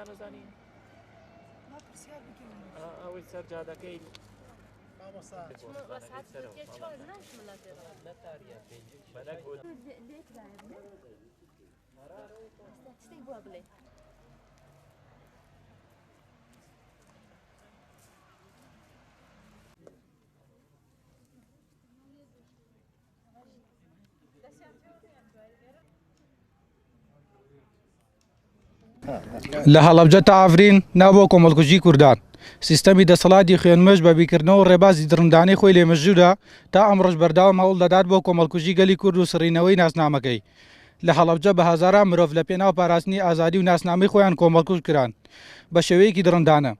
نازانی ئەوەی سەرجادەکەی لە هەڵەبجە تا ئافرین نابۆ کۆمەڵکوژی کوردان سیستەمی دەسەڵاتی خوێنمەش بە بیکردنەوە ڕێبازی دڕندانەی خۆی لێ مەژوورە تا ئەمڕۆژ بەرداوام هەوڵ دەدات بۆ کۆمەڵکوژی گەلی کورد و سڕینەوەی ناسنامەکەی لە هەڵەبجە بە هەزاران مرۆڤ لە پێناو پاراستنی ئازادی و ناسنامەی خۆیان کۆمەڵکوژ کران بە شێوەیەکی دڕندانە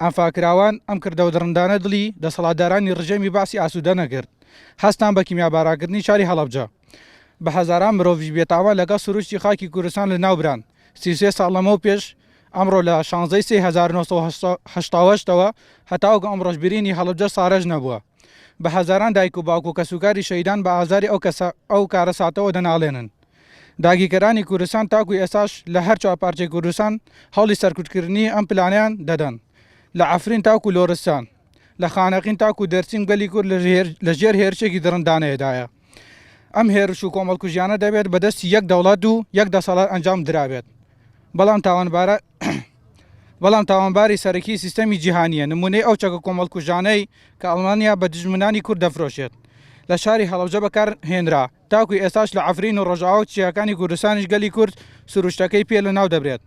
ئەمفاکراوان ئەم کردە و دڕندانە دڵی دەسەڵاتدارانی ڕژەمی باسی ئاسوودە نەکرد هەستان بە کیمیاباراکردنی شاری هەڵەبجە بە هەزاران مرۆڤیش بێتاوان لەگەڵ سروشتی خاکی کوردستان لە ناوبران 33 ساڵ لەمەوە پێش ئەمڕۆ لە 16/1970ەوە هەتاوەکە ئەمڕۆژ برینی هەڵەبجە سارەژ نەبووە بە هەزاران دایک و باوک و کەسوکاری شەیدان بە ئازاری ئەو کارە ساتەوە دەناڵێنن داگیرکەرانی کوردستان تاکوی ئێساش لە هەر چوارپارچەی کوردستان هەوڵی سەرکوتکردنی ئەم پلانیان دەدەن لە عەفرین تاکو لۆرستان لە خانەقین تاکو دەرچین گەلی کورد لە ژێر هێرشێکی دڕندانەیەدایە ئەم هێرش و کۆمەڵکوژیانە دەبێت بەدەستی یەک دەوڵەت و یەک دەسەڵات ئەنجام درابێت بەڵام تاوانباری سەرەکی سیستەمی جیهانیە نمونەی ئەو چەکە کۆمەڵکوژانەی کە ئەڵمانیا بە دژمنانی کورد دەفرۆشێت لە شاری هەڵەبجە بەکار هێنرا تاکوی ئێستاش لە عەفرین و ڕۆژاوا و چیاکانی کوردستانیش گەلی کورد سروشتەکەی پێ لە ناو دەبرێت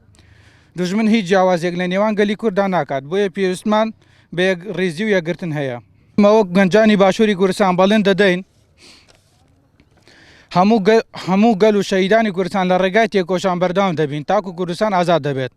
دژمن هیچ جیاوازێک لە نێوان گەلی کورددا ناکات بۆیە پێویستمان بە یەک ڕێزی و یەکگرتن هەیە ئەوە گەنجانی باشووری کوردستان بەڵێن دەدەین هەموو گەل و شەهیدانی کوردستان لە ڕێگای تێکۆشان بەردەوام دەبین تاکو کوردستان ئازاد دەبێت